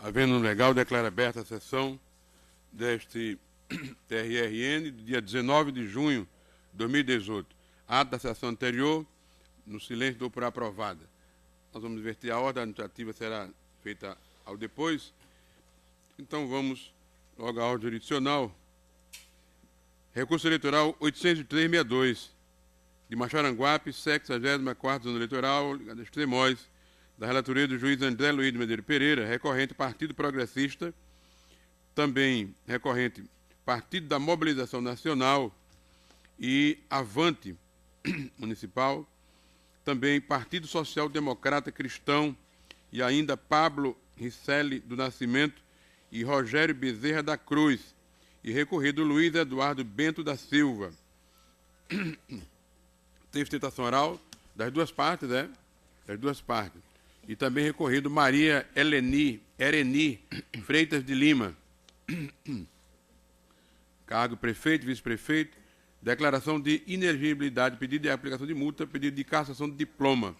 Havendo legal, declaro aberta a sessão deste TRRN do dia 19 de junho de 2018. Ato da sessão anterior, no silêncio, dou por aprovada. Nós vamos inverter a ordem, a administrativa será feita ao depois. Então, vamos logo à ordem jurisdicional. Recurso eleitoral 803-62, de Maxaranguape, 64ª Zona Eleitoral, ligada a Extremóis, da relatoria do juiz André Luiz de Medeiros Pereira, recorrente Partido Progressista, também recorrente Partido da Mobilização Nacional e Avante Municipal, também Partido Social Democrata Cristão e ainda Pablo Ricelli do Nascimento e Rogério Bezerra da Cruz, e recorrido Luiz Eduardo Bento da Silva. Tem sustentação oral das duas partes, das duas partes. E também recorrido Maria Ereni Freitas de Lima. Cargo prefeito, vice-prefeito, declaração de inexigibilidade, pedido de aplicação de multa, pedido de cassação de diploma.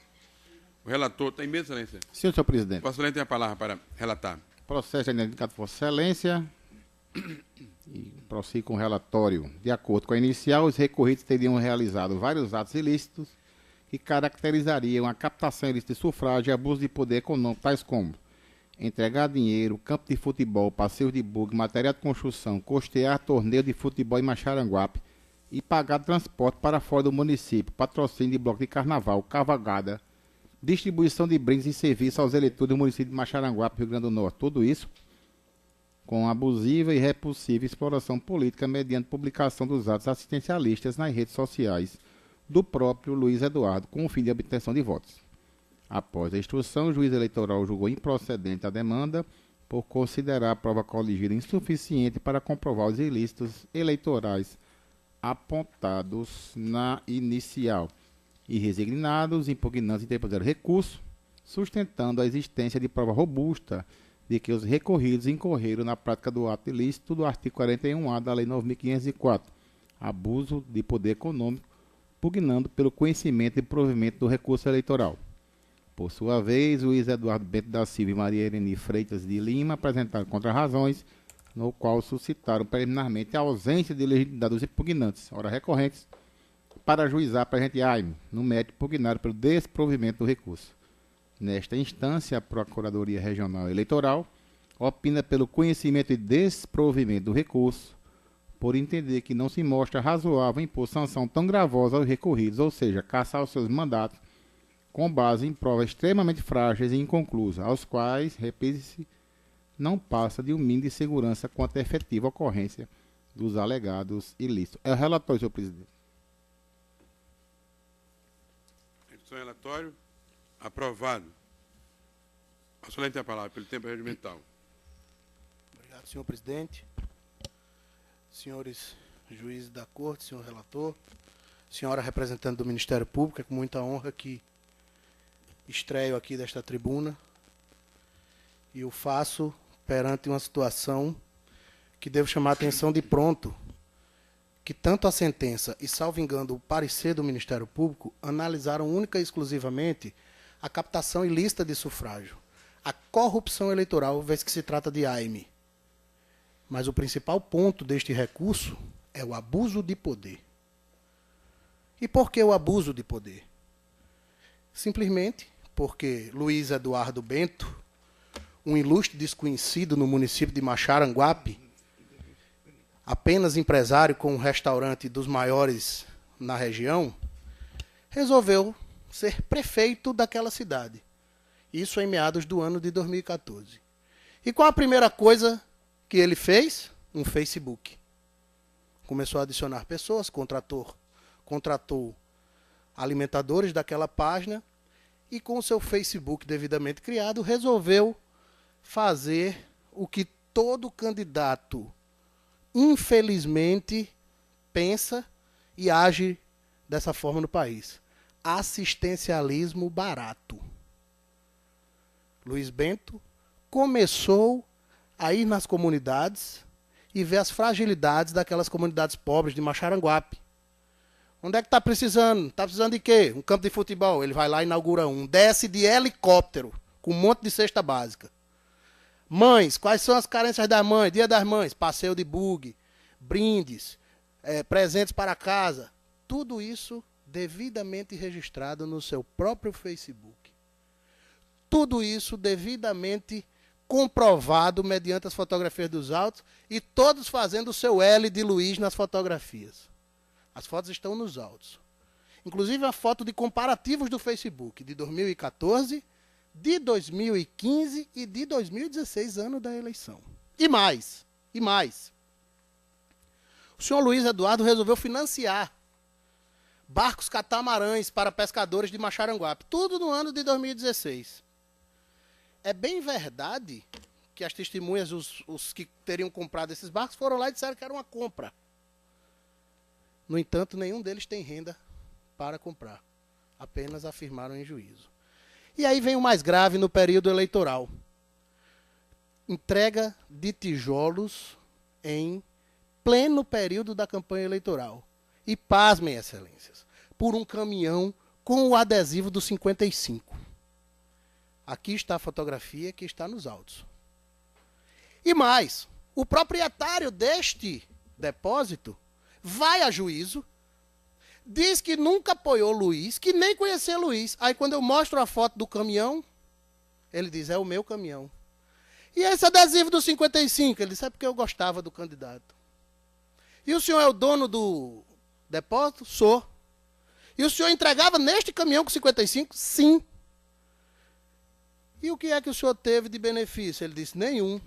O relator, tem medo, excelência? Sim, senhor presidente. Vossa Excelência tem a palavra para relatar. Processo é indicado por Vossa Excelência e prossigo com o relatório. De acordo com a inicial, os recorridos teriam realizado vários atos ilícitos que caracterizariam a captação ilícita de sufrágio e abuso de poder econômico, tais como entregar dinheiro, campo de futebol, passeios de bug, material de construção, custear torneio de futebol em Maxaranguape e pagar transporte para fora do município, patrocínio de bloco de carnaval, cavalgada, distribuição de brindes e serviços aos eleitores do município de Maxaranguape, Rio Grande do Norte. Tudo isso com abusiva e repulsiva exploração política mediante publicação dos atos assistencialistas nas redes sociais do próprio Luiz Eduardo, com o fim de obtenção de votos. Após a instrução, o juiz eleitoral julgou improcedente a demanda por considerar a prova coligida insuficiente para comprovar os ilícitos eleitorais apontados na inicial e resignados, impugnantes interpuseram recurso, sustentando a existência de prova robusta de que os recorridos incorreram na prática do ato ilícito do artigo 41A da Lei 9.504, abuso de poder econômico, pugnando pelo conhecimento e provimento do recurso eleitoral. Por sua vez, Luiz Eduardo Bento da Silva e Maria Ereni Freitas de Lima apresentaram contrarrazões, no qual suscitaram preliminarmente a ausência de legitimidade dos impugnantes, ora recorrentes, para ajuizar a presente AIME, no mérito pugnado pelo desprovimento do recurso. Nesta instância, a Procuradoria Regional Eleitoral opina pelo conhecimento e desprovimento do recurso, por entender que não se mostra razoável impor sanção tão gravosa aos recorridos, ou seja, cassar os seus mandatos com base em provas extremamente frágeis e inconclusas, aos quais, repite-se, não passa de um mínimo de segurança quanto à efetiva ocorrência dos alegados ilícitos. É o relatório, senhor presidente. Relatório aprovado. Vossa Excelência tem a palavra pelo tempo regimental. Obrigado, senhor presidente. Senhores juízes da corte, senhor relator, senhora representante do Ministério Público, é com muita honra que estreio aqui desta tribuna e o faço perante uma situação que devo chamar a atenção de pronto, que tanto a sentença e, salvo engano, o parecer do Ministério Público analisaram única e exclusivamente a captação ilícita de sufrágio, a corrupção eleitoral, vez que se trata de AIME. Mas o principal ponto deste recurso é o abuso de poder. E por que o abuso de poder? Simplesmente porque Luiz Eduardo Bento, um ilustre desconhecido no município de Maxaranguape, apenas empresário com um restaurante dos maiores na região, resolveu ser prefeito daquela cidade. Isso em meados do ano de 2014. E qual a primeira coisa que ele fez? Um Facebook. Começou a adicionar pessoas, contratou alimentadores daquela página e com o seu Facebook devidamente criado, resolveu fazer o que todo candidato infelizmente pensa e age dessa forma no país. Assistencialismo barato. Luiz Bento começou a ir nas comunidades e ver as fragilidades daquelas comunidades pobres de Maxaranguape. Onde é que está precisando? Está precisando de quê? Um campo de futebol. Ele vai lá e inaugura um. Desce de helicóptero com um monte de cesta básica. Mães, quais são as carências das mães? Dia das Mães, passeio de buggy, brindes, presentes para casa. Tudo isso devidamente registrado no seu próprio Facebook. Tudo isso devidamente comprovado mediante as fotografias dos autos e todos fazendo o seu L de Luiz nas fotografias. As fotos estão nos autos. Inclusive a foto de comparativos do Facebook de 2014, de 2015 e de 2016, ano da eleição. E mais. O senhor Luiz Eduardo resolveu financiar barcos catamarãs para pescadores de Maxaranguape. Tudo no ano de 2016. É bem verdade que as testemunhas, os que teriam comprado esses barcos, foram lá e disseram que era uma compra. No entanto, nenhum deles tem renda para comprar. Apenas afirmaram em juízo. E aí vem o mais grave no período eleitoral. Entrega de tijolos em pleno período da campanha eleitoral. E pasmem, excelências, por um caminhão com o adesivo do 55. Aqui está a fotografia que está nos autos. E mais, o proprietário deste depósito vai a juízo, diz que nunca apoiou Luiz, que nem conhecia Luiz. Aí quando eu mostro a foto do caminhão, ele diz, é o meu caminhão. E esse adesivo do 55? Ele disse, é porque eu gostava do candidato. E o senhor é o dono do depósito? Sou. E o senhor entregava neste caminhão com 55? Sim. E o que é que o senhor teve de benefício? Ele disse, nenhum.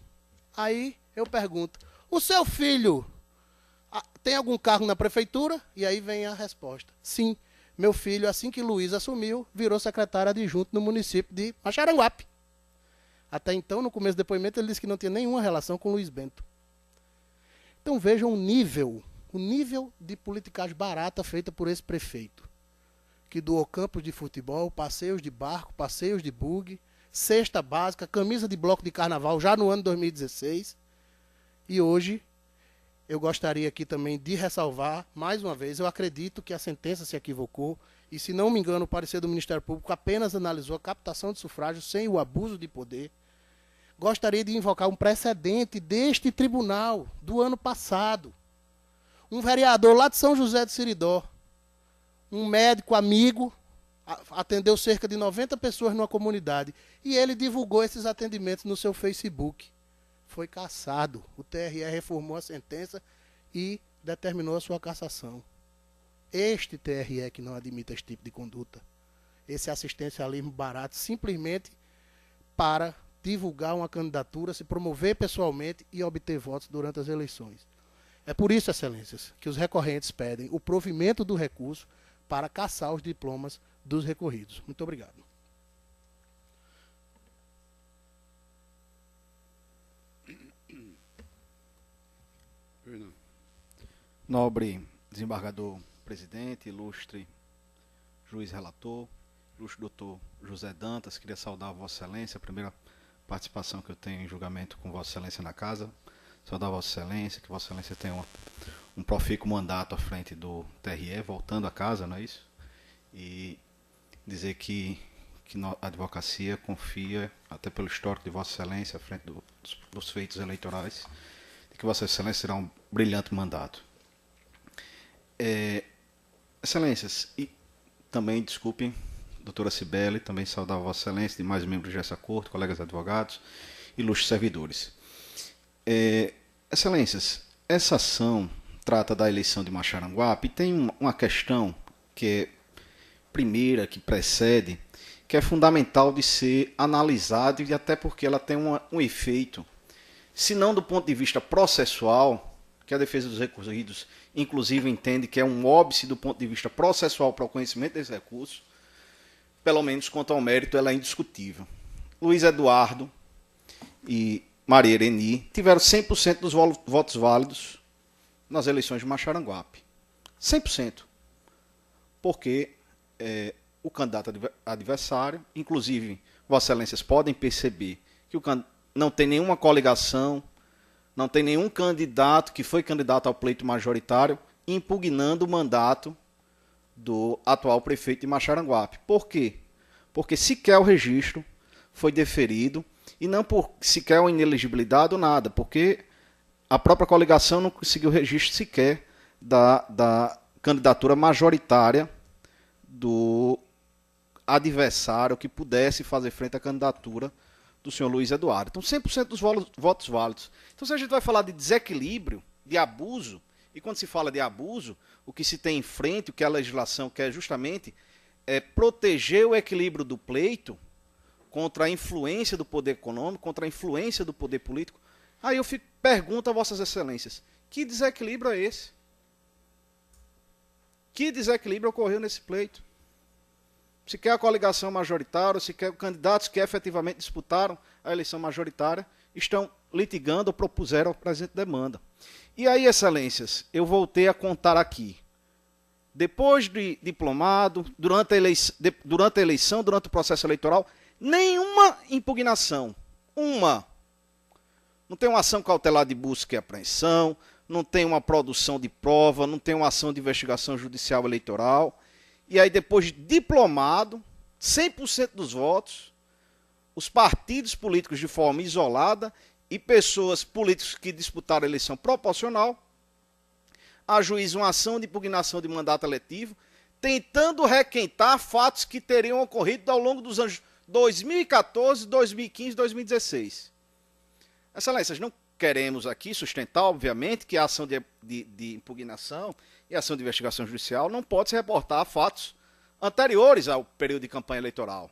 Aí eu pergunto, o seu filho tem algum cargo na prefeitura? E aí vem a resposta. Sim, meu filho, assim que Luiz assumiu, virou secretário adjunto no município de Maxaranguape. Até então, no começo do depoimento, ele disse que não tinha nenhuma relação com Luiz Bento. Então vejam o nível de politicagem barata feita por esse prefeito, que doou campos de futebol, passeios de barco, passeios de buggy, cesta básica, camisa de bloco de carnaval já no ano 2016. E hoje eu gostaria aqui também de ressalvar, mais uma vez, eu acredito que a sentença se equivocou e, se não me engano, o parecer do Ministério Público apenas analisou a captação de sufrágio sem o abuso de poder. Gostaria de invocar um precedente deste tribunal do ano passado. Um vereador lá de São José de Siridó, um médico amigo, atendeu cerca de 90 pessoas numa comunidade e ele divulgou esses atendimentos no seu Facebook. Foi cassado. O TRE reformou a sentença e determinou a sua cassação. Este TRE que não admite esse tipo de conduta. Esse assistencialismo barato simplesmente para divulgar uma candidatura, se promover pessoalmente e obter votos durante as eleições. É por isso, excelências, que os recorrentes pedem o provimento do recurso para cassar os diplomas dos recorridos. Muito obrigado. Nobre desembargador presidente, ilustre juiz relator, ilustre doutor José Dantas, queria saudar Vossa Excelência, a primeira participação que eu tenho em julgamento com Vossa Excelência na casa, saudar Vossa Excelência, que Vossa Excelência tenha um profícuo mandato à frente do TRE, voltando a casa, não é isso? E dizer que a advocacia confia, até pelo histórico de Vossa Excelência, à frente dos feitos eleitorais, de que Vossa Excelência terá um brilhante mandato. Excelências, e também, desculpem, doutora Cibele, também saudar Vossa Excelência, demais membros dessa corte, colegas advogados, ilustres servidores. Excelências, essa ação trata da eleição de Maxaranguape e tem uma questão que é primeira, que precede, que é fundamental de ser analisado e até porque ela tem um efeito, se não do ponto de vista processual, que a defesa dos recorridos, inclusive, entende que é um óbice do ponto de vista processual para o conhecimento desse recurso, pelo menos quanto ao mérito, ela é indiscutível. Luiz Eduardo e Maria Ereni tiveram 100% dos votos válidos nas eleições de Maxaranguape. 100%. Porque o candidato adversário, inclusive, Vossas Excelências podem perceber que não tem nenhuma coligação, não tem nenhum candidato que foi candidato ao pleito majoritário impugnando o mandato do atual prefeito de Maxaranguape. Por quê? Porque sequer o registro foi deferido e não por sequer uma inelegibilidade ou nada, porque a própria coligação não conseguiu registro sequer da candidatura majoritária do adversário que pudesse fazer frente à candidatura do senhor Luiz Eduardo. Então, 100% dos votos válidos. Então, se a gente vai falar de desequilíbrio, de abuso, e quando se fala de abuso, o que se tem em frente, o que a legislação quer justamente é proteger o equilíbrio do pleito contra a influência do poder econômico, contra a influência do poder político. Aí eu pergunto a vossas excelências, que desequilíbrio é esse? Que desequilíbrio ocorreu nesse pleito? Se quer a coligação majoritária, se quer candidatos que efetivamente disputaram a eleição majoritária, estão litigando ou propuseram a presente demanda. E aí, excelências, eu voltei a contar aqui. Depois de diplomado, durante a eleição, durante o processo eleitoral, nenhuma impugnação. Uma. Não tem uma ação cautelar de busca e apreensão, não tem uma produção de prova, não tem uma ação de investigação judicial eleitoral. E aí, depois de diplomado, 100% dos votos, os partidos políticos de forma isolada e pessoas políticas que disputaram a eleição proporcional, ajuizam uma ação de impugnação de mandato eletivo, tentando requentar fatos que teriam ocorrido ao longo dos anos 2014, 2015 e 2016. Excelências, não queremos aqui sustentar, obviamente, que a ação de impugnação e a ação de investigação judicial não pode se reportar a fatos anteriores ao período de campanha eleitoral.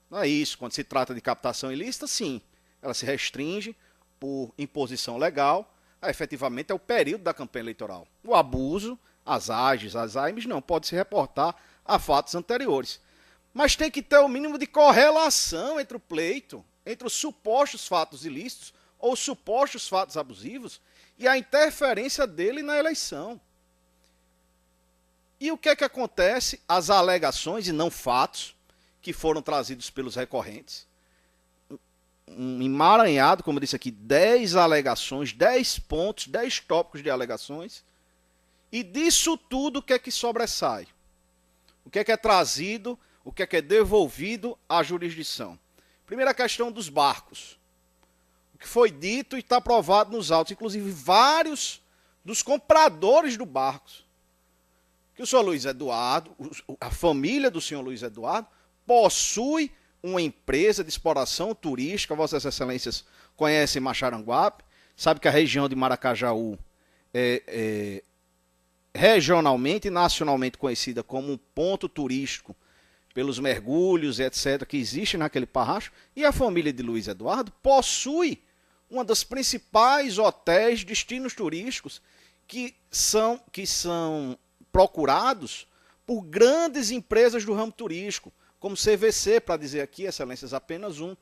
Não é isso. Quando se trata de captação ilícita, sim, ela se restringe por imposição legal a, efetivamente, é o período da campanha eleitoral. O abuso, as AGEs, as AIMES, não pode se reportar a fatos anteriores. Mas tem que ter o mínimo de correlação entre o pleito, entre os supostos fatos ilícitos ou supostos fatos abusivos e a interferência dele na eleição. E o que é que acontece? As alegações, e não fatos, que foram trazidos pelos recorrentes. Um emaranhado, como eu disse aqui, 10 alegações, 10 pontos, 10 tópicos de alegações. E disso tudo, o que é que sobressai? O que é trazido, o que é devolvido à jurisdição? Primeira questão dos barcos. O que foi dito e está provado nos autos, inclusive vários dos compradores do barcos, que o senhor Luiz Eduardo, a família do senhor Luiz Eduardo, possui uma empresa de exploração turística. Vossas Excelências conhecem Maxaranguape, sabe que a região de Maracajaú é regionalmente e nacionalmente conhecida como um ponto turístico pelos mergulhos, etc., que existe naquele parracho, e a família de Luiz Eduardo possui uma das principais hotéis, destinos turísticos, que são procurados por grandes empresas do ramo turístico, como CVC, para dizer aqui, excelências, apenas um.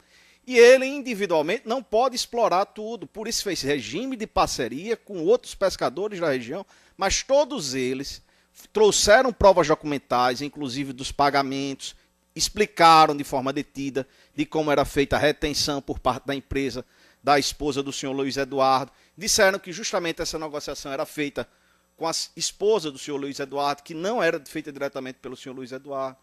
E ele, individualmente, não pode explorar tudo, por isso fez regime de parceria com outros pescadores da região, mas todos eles trouxeram provas documentais, inclusive dos pagamentos, explicaram de forma detida de como era feita a retenção por parte da empresa, da esposa do senhor Luiz Eduardo, disseram que justamente essa negociação era feita com a esposa do senhor Luiz Eduardo, que não era feita diretamente pelo senhor Luiz Eduardo.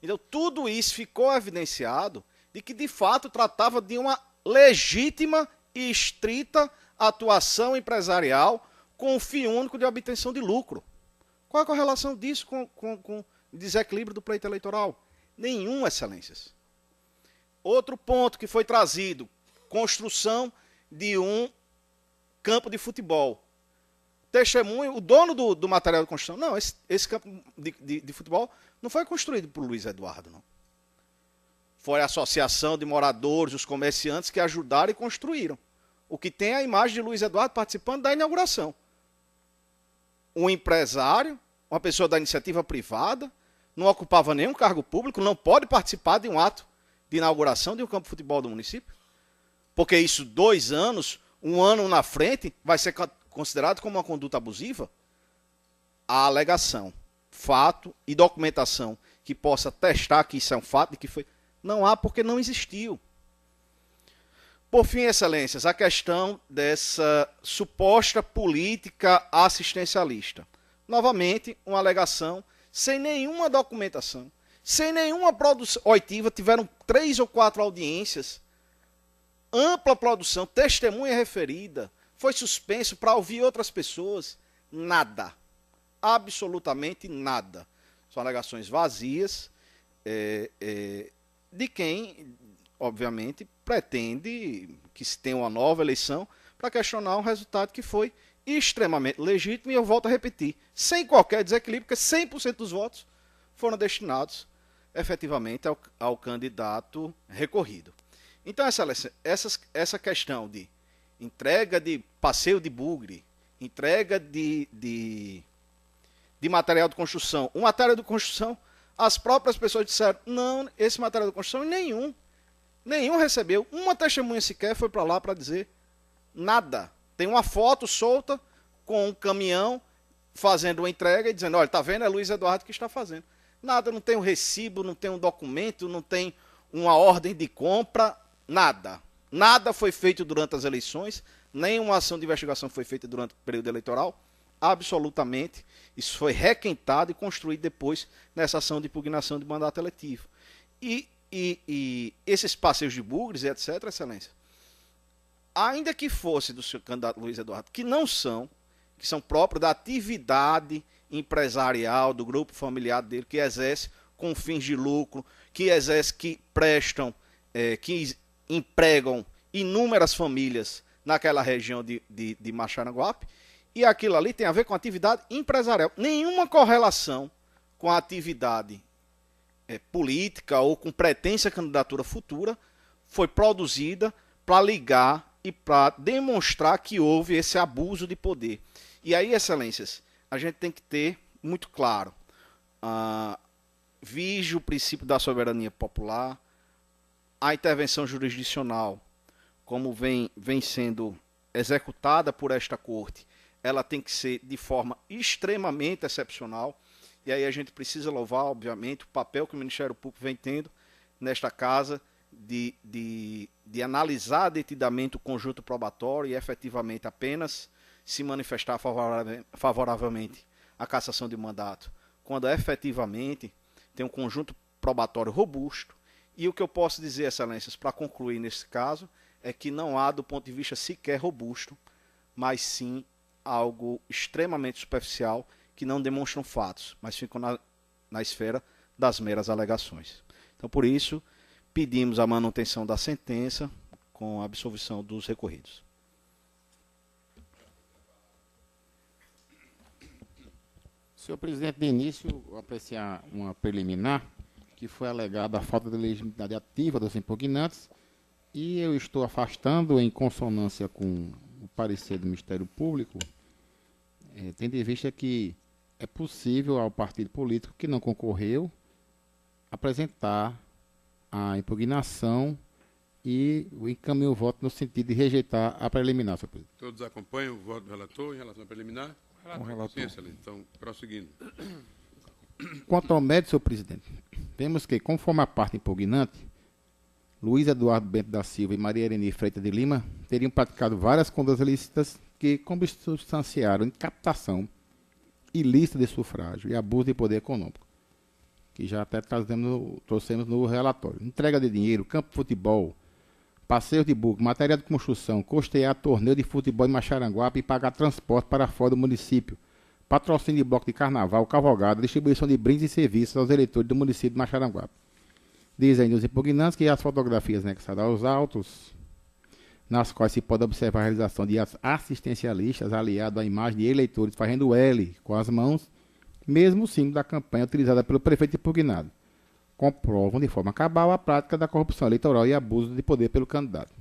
Então, tudo isso ficou evidenciado de que, de fato, tratava de uma legítima e estrita atuação empresarial com o fim único de obtenção de lucro. Qual é a correlação disso com o desequilíbrio do pleito eleitoral? Nenhum, excelências. Outro ponto que foi trazido, construção de um campo de futebol. Testemunho, o dono do material de construção, não, esse campo de futebol não foi construído por Luiz Eduardo, não. Foi a associação de moradores, os comerciantes que ajudaram e construíram. O que tem é a imagem de Luiz Eduardo participando da inauguração. Um empresário, uma pessoa da iniciativa privada, não ocupava nenhum cargo público, não pode participar de um ato de inauguração de um campo de futebol do município. Porque isso, 2 anos, 1 ano na frente, vai ser considerado como uma conduta abusiva. A alegação, fato e documentação que possa testar que isso é um fato de que foi, não há, porque não existiu. Por fim, excelências, a questão dessa suposta política assistencialista. Novamente, uma alegação sem nenhuma documentação, sem nenhuma produção oitiva. Tiveram 3 ou 4 audiências ampla produção, testemunha referida, foi suspenso para ouvir outras pessoas, nada. Absolutamente nada. São alegações vazias de quem, obviamente, pretende que se tenha uma nova eleição para questionar um resultado que foi extremamente legítimo, e eu volto a repetir, sem qualquer desequilíbrio, porque 100% dos votos foram destinados efetivamente ao candidato recorrido. Então, essa questão de entrega de passeio de bugre, entrega de material de construção, o material de construção, as próprias pessoas disseram, não, esse material de construção nenhum recebeu, uma testemunha sequer foi para lá para dizer nada. Tem uma foto solta com um caminhão fazendo uma entrega e dizendo, olha, tá vendo, é Luiz Eduardo que está fazendo. Nada, não tem um recibo, não tem um documento, não tem uma ordem de compra, nada. Nada foi feito durante as eleições, nenhuma ação de investigação foi feita durante o período eleitoral, absolutamente. Isso foi requentado e construído depois nessa ação de impugnação de mandato eletivo. E esses passeios de bugres, etc., excelência, ainda que fosse do seu candidato Luiz Eduardo, que são próprios da atividade empresarial, do grupo familiar dele, que exerce com fins de lucro, que prestam, que empregam inúmeras famílias naquela região de Maxaranguape, e aquilo ali tem a ver com atividade empresarial. Nenhuma correlação com a atividade política ou com pretensa candidatura futura foi produzida para ligar e para demonstrar que houve esse abuso de poder. E aí, excelências, a gente tem que ter muito claro, vige o princípio da soberania popular, a intervenção jurisdicional, como vem sendo executada por esta corte, ela tem que ser de forma extremamente excepcional, e aí a gente precisa louvar, obviamente, o papel que o Ministério Público vem tendo nesta casa, de analisar detidamente o conjunto probatório e efetivamente apenas se manifestar favoravelmente à cassação de mandato, quando efetivamente tem um conjunto probatório robusto. E o que eu posso dizer, excelências, para concluir nesse caso, é que não há, do ponto de vista sequer robusto, mas sim algo extremamente superficial, que não demonstram fatos, mas ficam na esfera das meras alegações. Então, por isso, pedimos a manutenção da sentença com a absolvição dos recorridos. Senhor presidente, de início, vou apreciar uma preliminar, que foi alegada a falta de legitimidade ativa dos impugnantes, e eu estou afastando, em consonância com o parecer do Ministério Público, tendo em vista que é possível ao partido político que não concorreu apresentar a impugnação e encaminhar o voto no sentido de rejeitar a preliminar, senhor presidente. Todos acompanham o voto do relator em relação à preliminar? Com o relator. Sim, excelente. Então, prosseguindo. Quanto ao mérito, senhor presidente, vemos que, conforme a parte impugnante, Luiz Eduardo Bento da Silva e Maria Irene Freitas de Lima teriam praticado várias condutas ilícitas que consubstanciaram em captação ilícita de sufrágio e abuso de poder econômico, que já até trouxemos no relatório. Entrega de dinheiro, campo de futebol, passeio de bugre, material de construção, custear torneio de futebol em Maxaranguape e pagar transporte para fora do município, patrocínio de bloco de carnaval, cavalgada, distribuição de brindes e serviços aos eleitores do município de Maxaranguape. Dizem os impugnantes que as fotografias anexadas aos autos, nas quais se pode observar a realização de atos assistencialistas aliado à imagem de eleitores fazendo L com as mãos, mesmo o símbolo da campanha utilizada pelo prefeito impugnado, comprovam de forma cabal a prática da corrupção eleitoral e abuso de poder pelo candidato.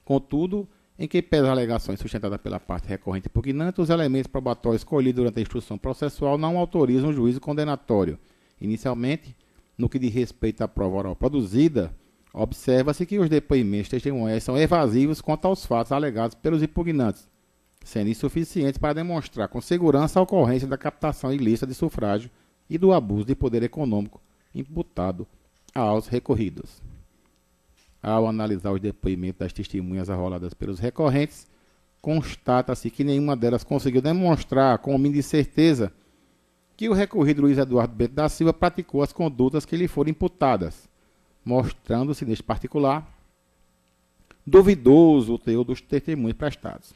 Contudo, em que pese as alegações sustentadas pela parte recorrente impugnante, os elementos probatórios escolhidos durante a instrução processual não autorizam o juízo condenatório. Inicialmente, no que diz respeito à prova oral produzida, observa-se que os depoimentos testemunhais são evasivos quanto aos fatos alegados pelos impugnantes, sendo insuficientes para demonstrar com segurança a ocorrência da captação ilícita de sufrágio e do abuso de poder econômico imputado aos recorridos. Ao analisar os depoimentos das testemunhas arroladas pelos recorrentes, constata-se que nenhuma delas conseguiu demonstrar com o mínimo de certeza que o recorrido Luiz Eduardo Bento da Silva praticou as condutas que lhe foram imputadas, mostrando-se, neste particular, duvidoso o teor dos testemunhos prestados.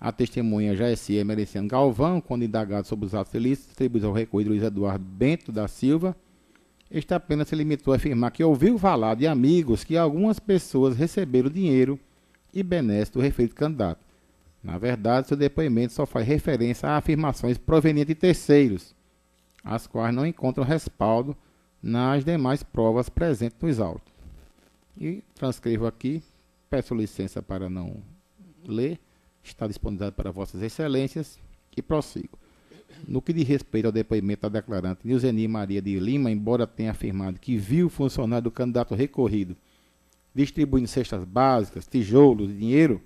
A testemunha Jaeci Emericiano Galvão, quando indagado sobre os atos ilícitos atribuídos ao recorrido Luiz Eduardo Bento da Silva, este apenas se limitou a afirmar que ouviu falar de amigos que algumas pessoas receberam dinheiro e benesses do referido candidato. Na verdade, seu depoimento só faz referência a afirmações provenientes de terceiros, as quais não encontram respaldo nas demais provas presentes nos autos. E transcrevo aqui, peço licença para não ler, está disponibilizado para vossas excelências e prossigo. No que diz respeito ao depoimento da declarante Nilzeni Maria de Lima, embora tenha afirmado que viu o funcionário do candidato recorrido distribuindo cestas básicas, tijolos e dinheiro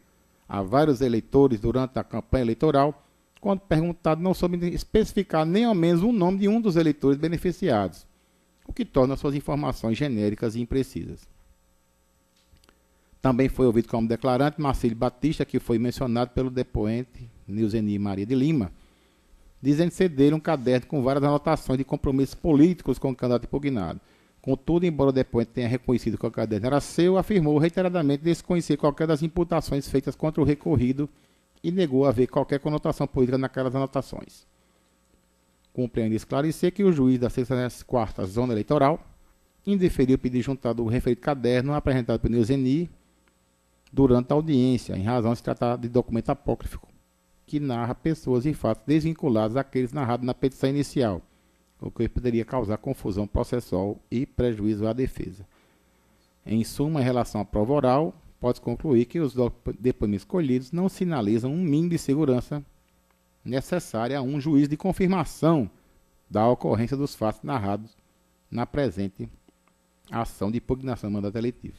a vários eleitores durante a campanha eleitoral, quando perguntado não soube especificar nem ao menos o nome de um dos eleitores beneficiados, o que torna suas informações genéricas e imprecisas. Também foi ouvido como declarante Marcílio Batista, que foi mencionado pelo depoente Nilzeni Maria de Lima, dizendo ceder um caderno com várias anotações de compromissos políticos com o candidato impugnado. Contudo, embora o depoente tenha reconhecido que o caderno era seu, afirmou reiteradamente desconhecer qualquer das imputações feitas contra o recorrido e negou haver qualquer conotação política naquelas anotações. Cumpre ainda esclarecer que o juiz da 64ª Zona Eleitoral indeferiu o pedido juntado do referido caderno apresentado por Nilzeni durante a audiência, em razão de se tratar de documento apócrifo que narra pessoas e fatos desvinculados àqueles narrados na petição inicial, o que poderia causar confusão processual e prejuízo à defesa. Em suma, em relação à prova oral, pode-se concluir que os depoimentos escolhidos não sinalizam um mínimo de segurança necessária a um juiz de confirmação da ocorrência dos fatos narrados na presente ação de impugnação do mandato eletivo.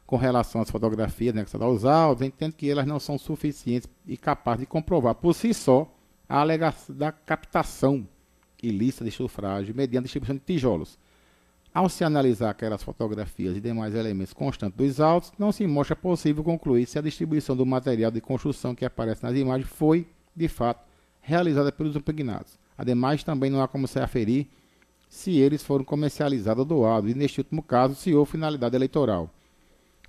Com relação às fotografias anexadas aos autos, entendo que elas não são suficientes e capazes de comprovar por si só a alegação da captação ilícita de sufrágio mediante distribuição de tijolos. Ao se analisar aquelas fotografias e demais elementos constantes dos autos, não se mostra possível concluir se a distribuição do material de construção que aparece nas imagens foi, de fato, realizada pelos impugnados. Ademais, também não há como se aferir se eles foram comercializados ou doados, e neste último caso, se houve finalidade eleitoral.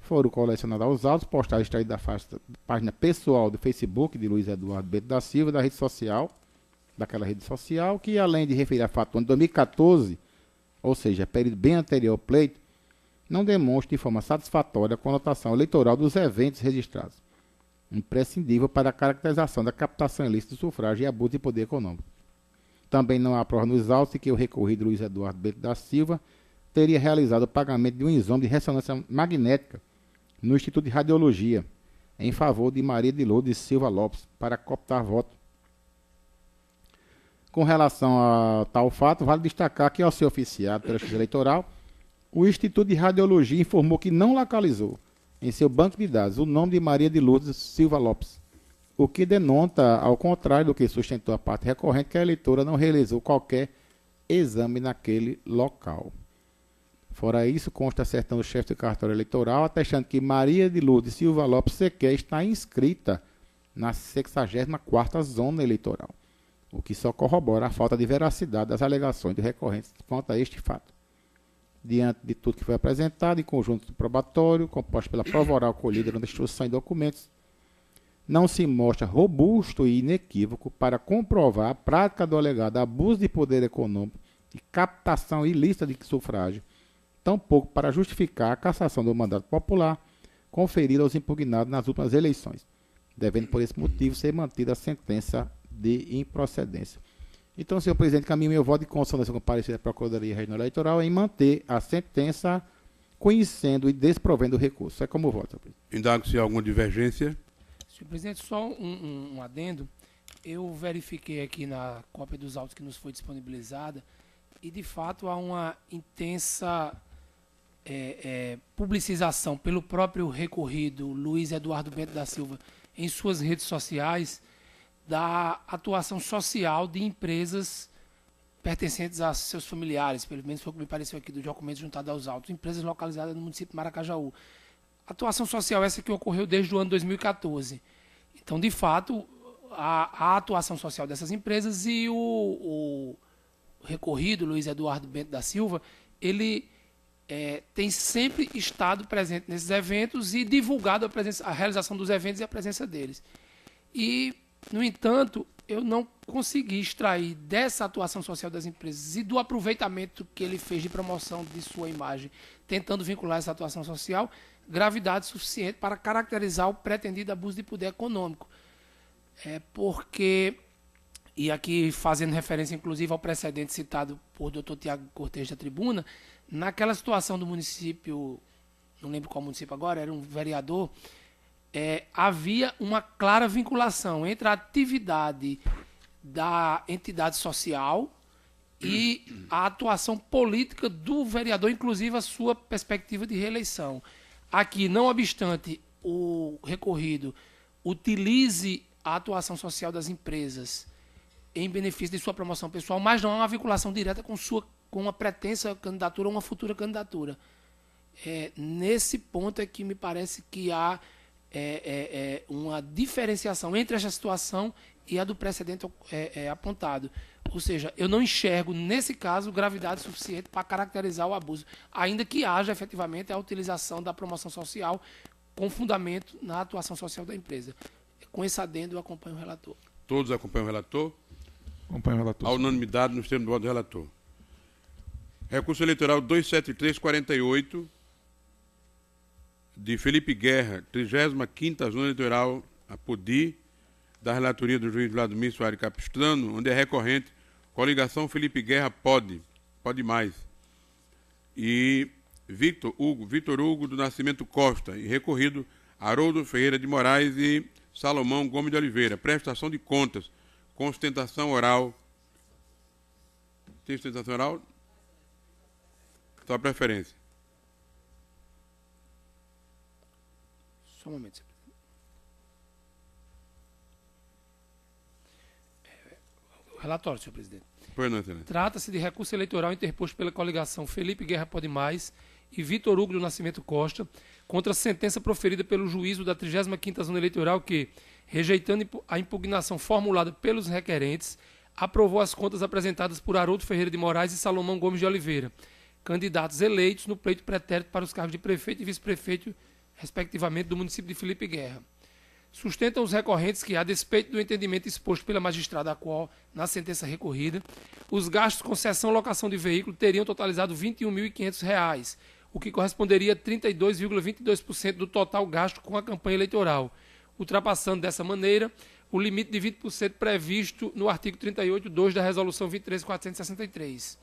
Foram colecionados os autos, postados extraídos da página pessoal do Facebook de Luiz Eduardo Bento da Silva, da rede social, daquela rede social, que além de referir a fato de 2014, ou seja, período bem anterior ao pleito, não demonstra de forma satisfatória a conotação eleitoral dos eventos registrados, imprescindível para a caracterização da captação ilícita do sufrágio e abuso de poder econômico. Também não há prova nos autos de que o recorrido Luiz Eduardo Bento da Silva teria realizado o pagamento de um exame de ressonância magnética no Instituto de Radiologia, em favor de Maria de Lourdes Silva Lopes, para cooptar voto. Com relação a tal fato, vale destacar que, ao ser oficiado pela Justiça Eleitoral, o Instituto de Radiologia informou que não localizou em seu banco de dados o nome de Maria de Lourdes Silva Lopes, o que denota, ao contrário do que sustentou a parte recorrente, que a eleitora não realizou qualquer exame naquele local. Fora isso, consta a certidão do chefe do cartório eleitoral atestando que Maria de Lourdes Silva Lopes sequer está inscrita na 64ª Zona Eleitoral, o que só corrobora a falta de veracidade das alegações do recorrente quanto a este fato. Diante de tudo que foi apresentado, em conjunto probatório, composto pela prova oral colhida na instrução e documentos, não se mostra robusto e inequívoco para comprovar a prática do alegado abuso de poder econômico e captação ilícita de sufrágio, tampouco para justificar a cassação do mandato popular conferido aos impugnados nas últimas eleições, devendo por esse motivo ser mantida a sentença de improcedência. Então, senhor presidente, caminho meu voto de consonância com o parecer da Procuradoria Regional Eleitoral em manter a sentença, conhecendo e desprovendo o recurso. É como voto, senhor presidente. Indago-se alguma divergência. Senhor presidente, só um adendo. Eu verifiquei aqui na cópia dos autos que nos foi disponibilizada e, de fato, há uma intensa publicização pelo próprio recorrido Luiz Eduardo Bento da Silva em suas redes sociais da atuação social de empresas pertencentes a seus familiares, pelo menos foi o que me pareceu aqui dos documentos juntados aos autos, empresas localizadas no município de Maracajaú. Atuação social essa que ocorreu desde o ano 2014. Então, de fato, a atuação social dessas empresas e o recorrido Luiz Eduardo Bento da Silva, ele tem sempre estado presente nesses eventos e divulgado a realização dos eventos e a presença deles. E, no entanto, eu não consegui extrair dessa atuação social das empresas e do aproveitamento que ele fez de promoção de sua imagem, tentando vincular essa atuação social, gravidade suficiente para caracterizar o pretendido abuso de poder econômico. Porque, e aqui fazendo referência inclusive ao precedente citado por Dr. Tiago Cortes da tribuna, naquela situação do município, não lembro qual município agora, era um vereador, havia uma clara vinculação entre a atividade da entidade social e a atuação política do vereador, inclusive a sua perspectiva de reeleição. Aqui, não obstante o recorrido utilize a atuação social das empresas em benefício de sua promoção pessoal, mas não há uma vinculação direta com uma pretensa candidatura ou uma futura candidatura. Nesse ponto é que me parece que há uma diferenciação entre essa situação e a do precedente apontado. Ou seja, eu não enxergo, nesse caso, gravidade suficiente para caracterizar o abuso, ainda que haja efetivamente a utilização da promoção social com fundamento na atuação social da empresa. Com esse adendo, eu acompanho o relator. Todos acompanham o relator? Acompanho o relator. A unanimidade nos termos do voto do relator. Recurso eleitoral 27348, de Felipe Guerra, 35ª Zona Eleitoral, a Podi, da relatoria do juiz Vladimir Soares Capistrano, onde é recorrente coligação Felipe Guerra pode mais. E Vitor Hugo do Nascimento Costa, e recorrido Haroldo Ferreira de Moraes e Salomão Gomes de Oliveira. Prestação de contas com sustentação oral. Tem sustentação oral? Sua preferência. Só um momento, senhor. Relatório, senhor presidente. Pois não, excelência. Trata-se de recurso eleitoral interposto pela coligação Felipe Guerra Pode Mais e Vitor Hugo do Nascimento Costa contra a sentença proferida pelo juízo da 35ª Zona Eleitoral que, rejeitando a impugnação formulada pelos requerentes, aprovou as contas apresentadas por Haroldo Ferreira de Moraes e Salomão Gomes de Oliveira, candidatos eleitos no pleito pretérito para os cargos de prefeito e vice-prefeito, respectivamente, do município de Felipe Guerra. Sustentam os recorrentes que, a despeito do entendimento exposto pela magistrada a qual, na sentença recorrida, os gastos com cessão e locação de veículo teriam totalizado R$ 21.500, o que corresponderia a 32,22% do total gasto com a campanha eleitoral, ultrapassando dessa maneira o limite de 20% previsto no artigo 38.2 da Resolução 23.463.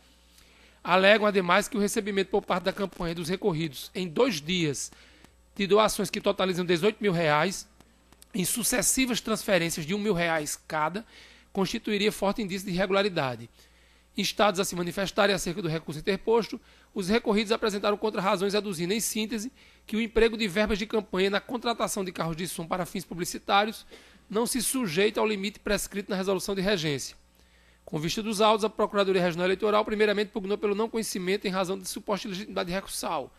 Alegam, ademais, que o recebimento por parte da campanha dos recorridos em 2 dias de doações que totalizam R$ 18.000, em sucessivas transferências de R$ 1.000 cada, constituiria forte indício de irregularidade. Instados a se manifestarem acerca do recurso interposto, os recorridos apresentaram contra-razões aduzindo, em síntese, que o emprego de verbas de campanha na contratação de carros de som para fins publicitários não se sujeita ao limite prescrito na resolução de regência. Com vista dos autos, a Procuradoria Regional Eleitoral primeiramente pugnou pelo não conhecimento em razão de suposta ilegitimidade recursal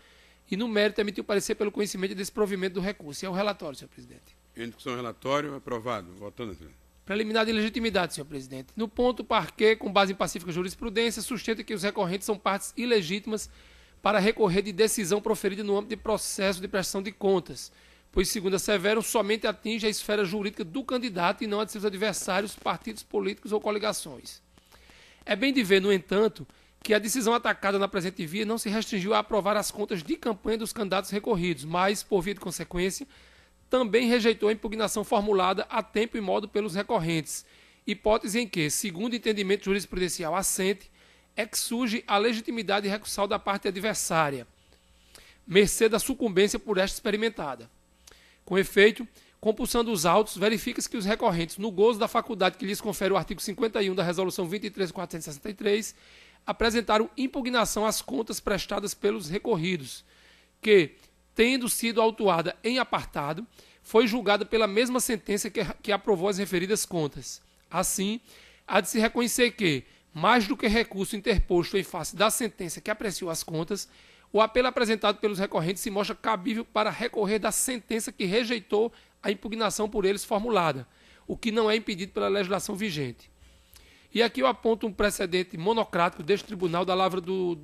e, no mérito, emitiu parecer pelo conhecimento e desprovimento do recurso. E é o relatório, senhor presidente. Em discussão, relatório, aprovado. Votando, excelência. Preliminar de ilegitimidade, senhor presidente. No ponto, o parquet, com base em pacífica jurisprudência, sustenta que os recorrentes são partes ilegítimas para recorrer de decisão proferida no âmbito de processo de prestação de contas, pois, segundo asseveram, somente atinge a esfera jurídica do candidato e não a de seus adversários, partidos políticos ou coligações. É bem de ver, no entanto, que a decisão atacada na presente via não se restringiu a aprovar as contas de campanha dos candidatos recorridos, mas, por via de consequência, também rejeitou a impugnação formulada a tempo e modo pelos recorrentes, hipótese em que, segundo o entendimento jurisprudencial assente, é que surge a legitimidade recursal da parte adversária, mercê da sucumbência por esta experimentada. Com efeito, compulsando os autos, verifica-se que os recorrentes, no gozo da faculdade que lhes confere o artigo 51 da Resolução 23.463, apresentaram impugnação às contas prestadas pelos recorridos, que, tendo sido autuada em apartado, foi julgada pela mesma sentença que aprovou as referidas contas. Assim, há de se reconhecer que, mais do que recurso interposto em face da sentença que apreciou as contas, o apelo apresentado pelos recorrentes se mostra cabível para recorrer da sentença que rejeitou a impugnação por eles formulada, o que não é impedido pela legislação vigente. E aqui eu aponto um precedente monocrático deste tribunal da lavra do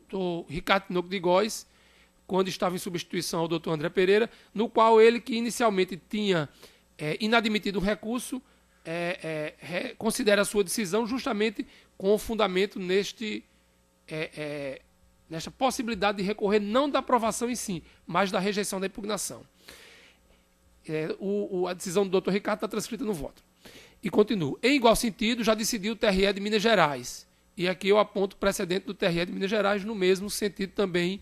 doutor Ricardo Tinoco de Góes, quando estava em substituição ao doutor André Pereira, no qual ele, que inicialmente tinha inadmitido um recurso, considera a sua decisão justamente com o fundamento nesta possibilidade de recorrer não da aprovação em si, mas da rejeição da impugnação. A decisão do doutor Ricardo está transcrita no voto. E continuo. Em igual sentido, já decidiu o TRE de Minas Gerais. E aqui eu aponto o precedente do TRE de Minas Gerais no mesmo sentido também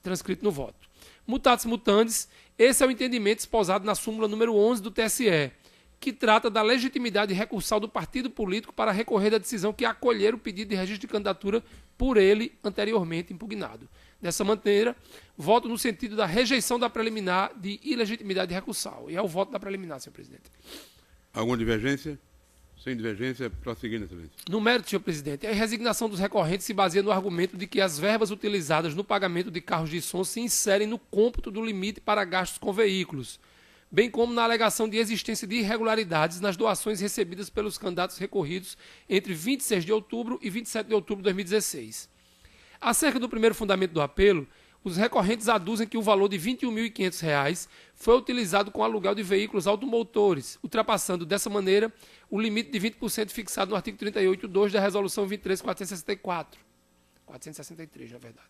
transcrito no voto. Mutatis mutandis, esse é o entendimento esposado na súmula número 11 do TSE, que trata da legitimidade recursal do partido político para recorrer da decisão que acolher o pedido de registro de candidatura por ele anteriormente impugnado. Dessa maneira, voto no sentido da rejeição da preliminar de ilegitimidade recursal. E é o voto da preliminar, senhor presidente. Alguma divergência? Sem divergência, prosseguindo, excelência. No mérito, senhor presidente, a resignação dos recorrentes se baseia no argumento de que as verbas utilizadas no pagamento de carros de som se inserem no cômputo do limite para gastos com veículos, bem como na alegação de existência de irregularidades nas doações recebidas pelos candidatos recorridos entre 26 de outubro e 27 de outubro de 2016. Acerca do primeiro fundamento do apelo, os recorrentes aduzem que o valor de R$ 21.500 foi utilizado com aluguel de veículos automotores, ultrapassando dessa maneira o limite de 20% fixado no artigo 38.2 da Resolução 23.464. 463, na verdade.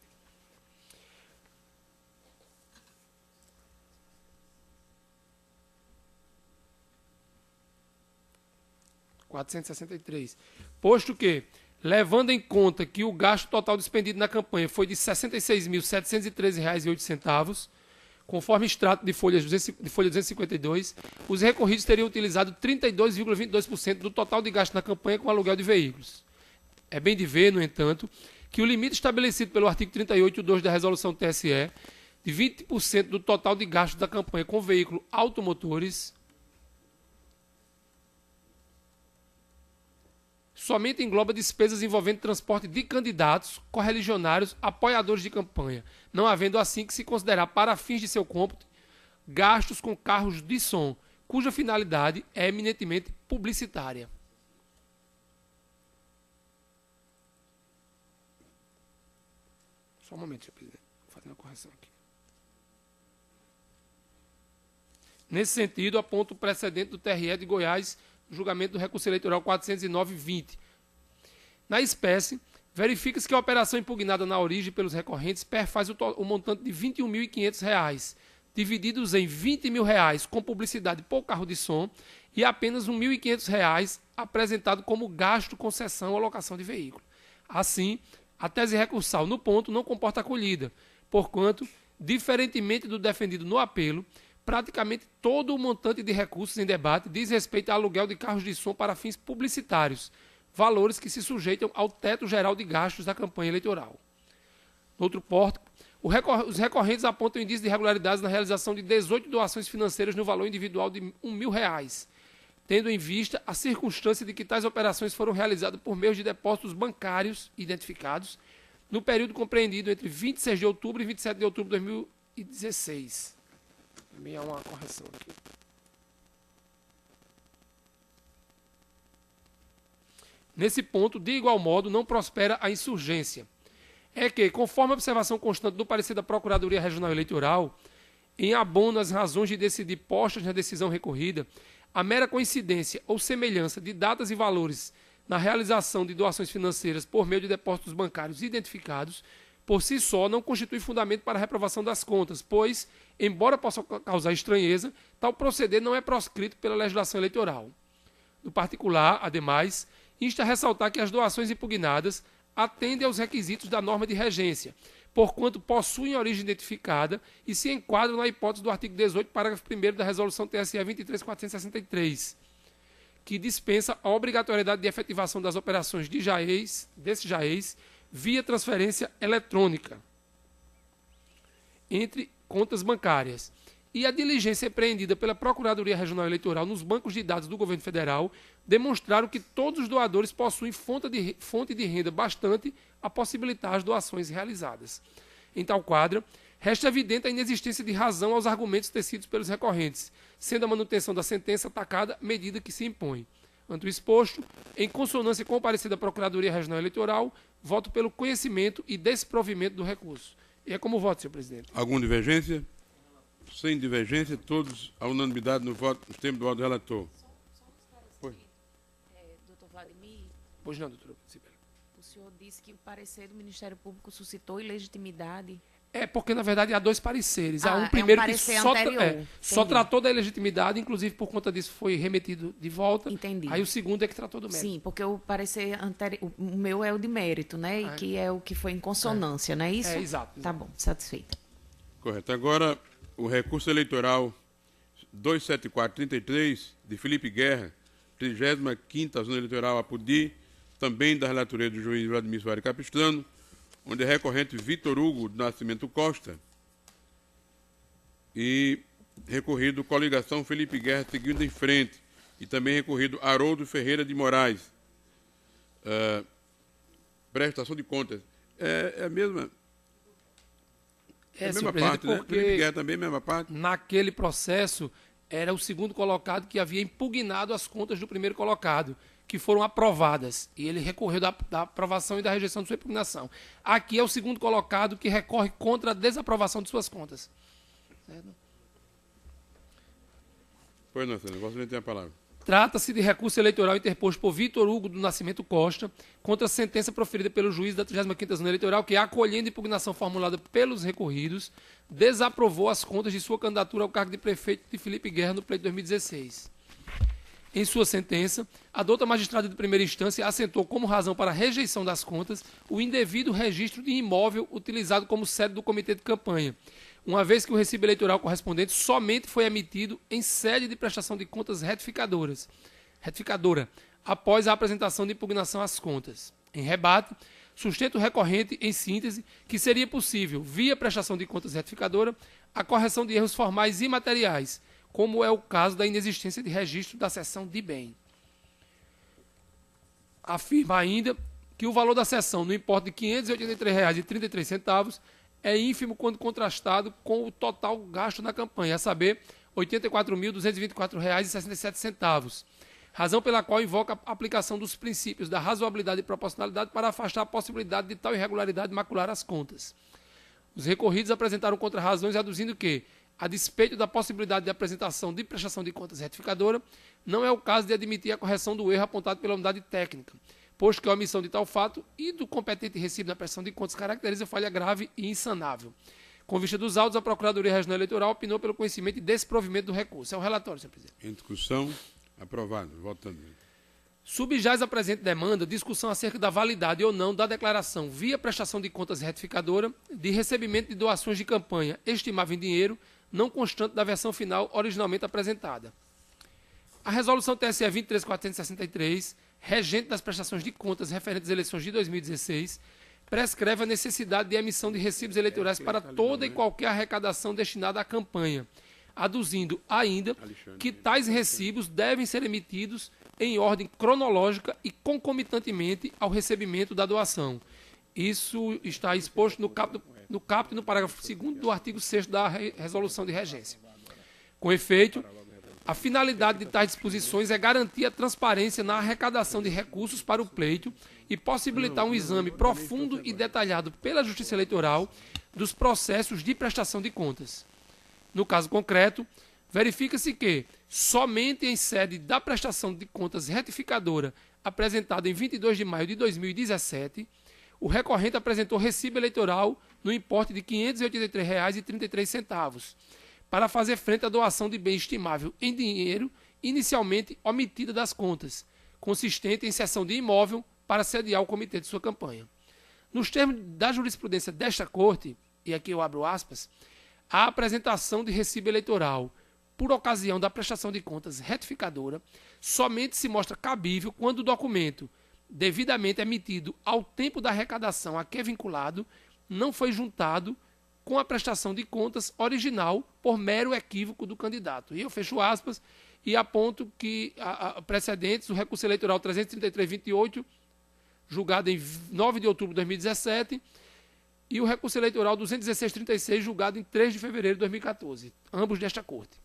Posto que, levando em conta que o gasto total despendido na campanha foi de R$ 66.713,08, conforme extrato de folha 252, os recorridos teriam utilizado 32,22% do total de gasto na campanha com aluguel de veículos. É bem de ver, no entanto, que o limite estabelecido pelo artigo 38.2 da Resolução TSE, de 20% do total de gasto da campanha com veículos automotores, somente engloba despesas envolvendo transporte de candidatos, correligionários, apoiadores de campanha, não havendo assim que se considerar para fins de seu cômputo gastos com carros de som, cuja finalidade é eminentemente publicitária. Só um momento, senhor presidente. Vou fazer uma correção aqui. Nesse sentido, aponto o precedente do TRE de Goiás, julgamento do recurso eleitoral 409/20. Na espécie, verifica-se que a operação impugnada na origem pelos recorrentes perfaz o montante de R$ 21.500, divididos em R$ 20.000 com publicidade por carro de som e apenas R$ 1.500 apresentado como gasto com cessão ou locação de veículo. Assim, a tese recursal no ponto não comporta acolhida, porquanto, diferentemente do defendido no apelo, praticamente todo o montante de recursos em debate diz respeito ao aluguel de carros de som para fins publicitários, valores que se sujeitam ao teto geral de gastos da campanha eleitoral. No outro pórtico, os recorrentes apontam indícios de irregularidades na realização de 18 doações financeiras no valor individual de R$ 1.000, tendo em vista a circunstância de que tais operações foram realizadas por meio de depósitos bancários identificados no período compreendido entre 26 de outubro e 27 de outubro de 2016. Também há uma correção aqui. Nesse ponto, de igual modo, não prospera a insurgência. É que, conforme a observação constante do parecer da Procuradoria Regional Eleitoral, em abono às razões de decidir postas na decisão recorrida, a mera coincidência ou semelhança de datas e valores na realização de doações financeiras por meio de depósitos bancários identificados, por si só, não constitui fundamento para a reprovação das contas, pois, embora possa causar estranheza, tal proceder não é proscrito pela legislação eleitoral. No particular, ademais, insta a ressaltar que as doações impugnadas atendem aos requisitos da norma de regência, porquanto possuem origem identificada e se enquadram na hipótese do artigo 18, parágrafo 1º da Resolução TSE 23.463, que dispensa a obrigatoriedade de efetivação das operações desse JAES via transferência eletrônica entre contas bancárias. E a diligência empreendida pela Procuradoria Regional Eleitoral nos bancos de dados do governo federal demonstraram que todos os doadores possuem fonte de renda bastante a possibilitar as doações realizadas. Em tal quadro, resta evidente a inexistência de razão aos argumentos tecidos pelos recorrentes, sendo a manutenção da sentença atacada medida que se impõe. Quanto exposto, em consonância com o parecer da Procuradoria Regional Eleitoral, voto pelo conhecimento e desprovimento do recurso. E é como voto, senhor presidente. Alguma divergência? Sem divergência, todos à unanimidade no voto, nos termos do voto do relator. Doutor Vladimir, Pois não, doutora Sibeli. o senhor disse que o parecer do Ministério Público suscitou ilegitimidade. É porque, na verdade, há dois pareceres. Há Ah, é um um primeiro que parecer só, anterior. só Entendi. tratou da ilegitimidade, inclusive por conta disso foi remetido de volta. Entendi. Aí o segundo é que tratou do mérito. Sim, porque o parecer anterior, o meu é o de mérito, né? E que é o que foi em consonância, não é isso? É, exato. Tá bom, satisfeita. Correto. Agora, o recurso eleitoral 27433, de Felipe Guerra, 35ª Zona Eleitoral Apodi, também da relatoria do juiz Vladimir Soares Capistrano, onde é recorrente Vitor Hugo do Nascimento Costa e recorrido Coligação Felipe Guerra seguindo em frente, e também recorrido Haroldo Ferreira de Moraes. Prestação de contas. É a mesma... É a senhor mesma parte, presidente, né? Felipe porque Guerra também, mesma parte. naquele processo era o segundo colocado que havia impugnado as contas do primeiro colocado, que foram aprovadas. E ele recorreu da aprovação e da rejeição de sua impugnação. Aqui é o segundo colocado que recorre contra a desaprovação de suas contas. Certo? Pois não, senhor. Você tem a palavra. Trata-se de recurso eleitoral interposto por Vitor Hugo do Nascimento Costa contra a sentença proferida pelo juiz da 35ª Zona Eleitoral, que, acolhendo a impugnação formulada pelos recorridos, desaprovou as contas de sua candidatura ao cargo de prefeito de Felipe Guerra no pleito de 2016. Em sua sentença, a douta magistrada de primeira instância assentou como razão para a rejeição das contas o indevido registro de imóvel utilizado como sede do comitê de campanha, uma vez que o recibo eleitoral correspondente somente foi emitido em sede de prestação de contas retificadora, após a apresentação de impugnação às contas. Em rebate, sustenta o recorrente, em síntese, que seria possível, via prestação de contas retificadora, a correção de erros formais e materiais, como é o caso da inexistência de registro da cessão de bem. Afirma ainda que o valor da cessão, no importe de R$ 583,33, é ínfimo quando contrastado com o total gasto na campanha, a saber, R$ 84.224,67, razão pela qual invoca a aplicação dos princípios da razoabilidade e proporcionalidade para afastar a possibilidade de tal irregularidade macular as contas. Os recorridos apresentaram contra-razões aduzindo que, a despeito da possibilidade de apresentação de prestação de contas retificadora, não é o caso de admitir a correção do erro apontado pela unidade técnica, posto que a omissão de tal fato e do competente recibo da prestação de contas caracteriza falha grave e insanável. Com vista dos autos, a Procuradoria Regional Eleitoral opinou pelo conhecimento e desprovimento do recurso. É o relatório, senhor presidente. Em discussão, aprovado. Votando. Subjaz a presente demanda discussão acerca da validade ou não da declaração via prestação de contas retificadora de recebimento de doações de campanha estimável em dinheiro, não constante da versão final originalmente apresentada. A resolução TSE 23.463, regente das prestações de contas referentes às eleições de 2016, prescreve a necessidade de emissão de recibos eleitorais para toda e qualquer arrecadação destinada à campanha, aduzindo ainda que tais recibos devem ser emitidos em ordem cronológica e concomitantemente ao recebimento da doação. Isso está exposto no caput e no parágrafo 2º do artigo 6º da resolução de regência. Com efeito, a finalidade de tais disposições é garantir a transparência na arrecadação de recursos para o pleito e possibilitar um exame profundo e detalhado pela Justiça Eleitoral dos processos de prestação de contas. No caso concreto, verifica-se que, somente em sede da prestação de contas retificadora apresentada em 22 de maio de 2017, o recorrente apresentou recibo eleitoral no importe de R$ 583,33, para fazer frente à doação de bem estimável em dinheiro, inicialmente omitida das contas, consistente em cessão de imóvel para sediar o comitê de sua campanha. Nos termos da jurisprudência desta Corte, e aqui eu abro aspas, a apresentação de recibo eleitoral por ocasião da prestação de contas retificadora somente se mostra cabível quando o documento, devidamente emitido ao tempo da arrecadação a que é vinculado, não foi juntado com a prestação de contas original por mero equívoco do candidato. E eu fecho aspas e aponto que precedentes, o recurso eleitoral 333/28, julgado em 9 de outubro de 2017, e o recurso eleitoral 216/36, julgado em 3 de fevereiro de 2014, ambos desta Corte.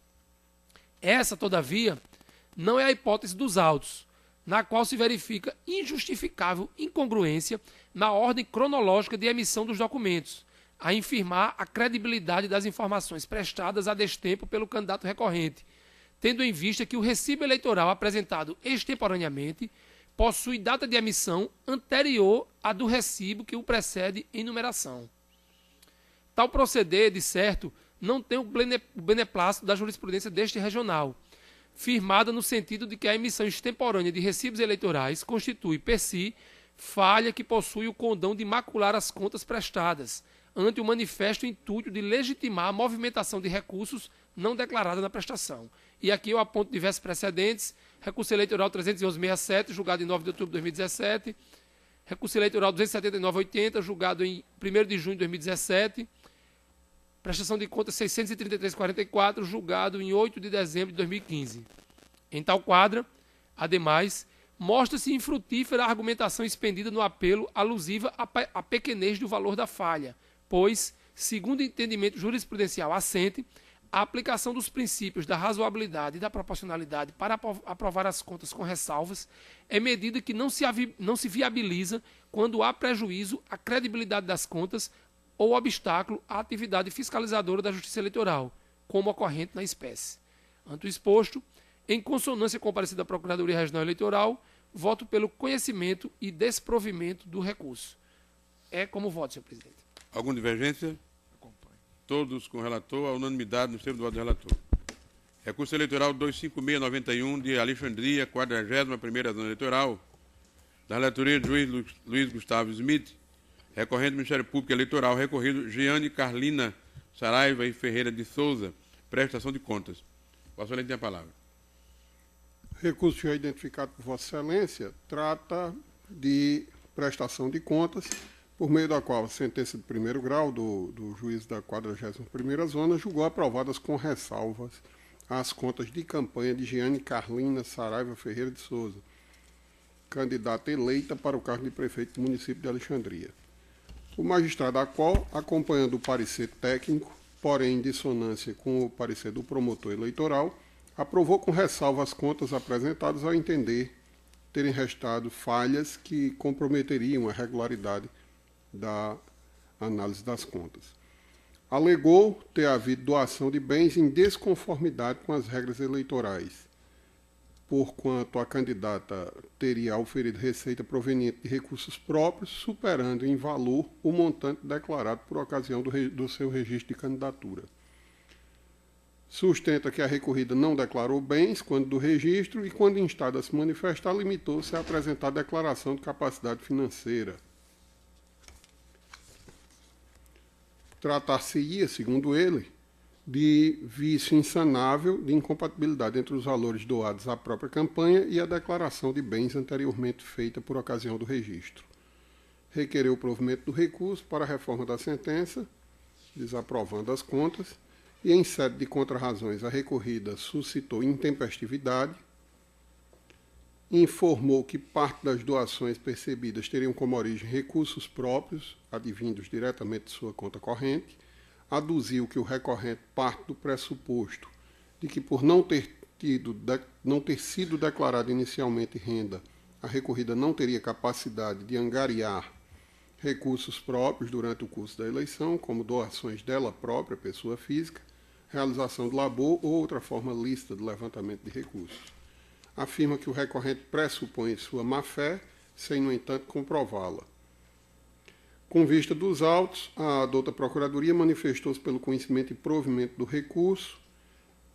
Essa, todavia, não é a hipótese dos autos, na qual se verifica injustificável incongruência na ordem cronológica de emissão dos documentos, a infirmar a credibilidade das informações prestadas a destempo pelo candidato recorrente, tendo em vista que o recibo eleitoral apresentado extemporaneamente possui data de emissão anterior à do recibo que o precede em numeração. Tal proceder, de certo, não tem o beneplácito da jurisprudência deste regional, firmada no sentido de que a emissão extemporânea de recibos eleitorais constitui, per si, falha que possui o condão de macular as contas prestadas, ante o manifesto intuito de legitimar a movimentação de recursos não declarada na prestação. E aqui eu aponto diversos precedentes: recurso eleitoral 311-67, julgado em 9 de outubro de 2017, recurso eleitoral 279-80, julgado em 1º de junho de 2017, prestação de contas 633-44, julgado em 8 de dezembro de 2015. Em tal quadro, ademais, mostra-se infrutífera a argumentação expendida no apelo alusiva à pequenez do valor da falha, pois, segundo o entendimento jurisprudencial assente, a aplicação dos princípios da razoabilidade e da proporcionalidade para aprovar as contas com ressalvas é medida que não se viabiliza quando há prejuízo à credibilidade das contas ou obstáculo à atividade fiscalizadora da Justiça Eleitoral, como ocorrente na espécie. Ante o exposto, em consonância com o parecer da Procuradoria Regional Eleitoral, voto pelo conhecimento e desprovimento do recurso. É como voto, senhor presidente. Alguma divergência? Acompanho. Todos com o relator, a unanimidade no termo do voto do relator. Recurso eleitoral 25691 de Alexandria, 41ª Zona Eleitoral, da relatoria do juiz Luiz Gustavo Smith, recorrente do Ministério Público Eleitoral, recorrido Giane Carlina Saraiva e Ferreira de Souza, prestação de contas. Vossa Excelência tem a palavra. Recurso já identificado por Vossa Excelência trata de prestação de contas, por meio da qual a sentença de primeiro grau do juiz da 41ª Zona julgou aprovadas com ressalvas as contas de campanha de Giane Carlina Saraiva Ferreira de Souza, candidata eleita para o cargo de prefeito do município de Alexandria. O magistrado Acol, acompanhando o parecer técnico, porém em dissonância com o parecer do promotor eleitoral, aprovou com ressalva as contas apresentadas ao entender terem restado falhas que comprometeriam a regularidade da análise das contas. Alegou ter havido doação de bens em desconformidade com as regras eleitorais, porquanto a candidata teria auferido receita proveniente de recursos próprios, superando em valor o montante declarado por ocasião do seu registro de candidatura. Sustenta que a recorrida não declarou bens quando do registro e, quando instada a se manifestar, limitou-se a apresentar declaração de capacidade financeira. Tratar-se-ia, segundo ele, de vício insanável de incompatibilidade entre os valores doados à própria campanha e a declaração de bens anteriormente feita por ocasião do registro. Requereu o provimento do recurso para a reforma da sentença, desaprovando as contas, e em sede de contrarrazões a recorrida suscitou intempestividade, informou que parte das doações percebidas teriam como origem recursos próprios, advindos diretamente de sua conta corrente, aduziu que o recorrente parte do pressuposto de que, por não ter sido declarada inicialmente renda, a recorrida não teria capacidade de angariar recursos próprios durante o curso da eleição, como doações dela própria, pessoa física, realização de labor ou outra forma lícita de levantamento de recursos. Afirma que o recorrente pressupõe sua má-fé, sem, no entanto, comprová-la. Com vista dos autos, a douta Procuradoria manifestou-se pelo conhecimento e provimento do recurso.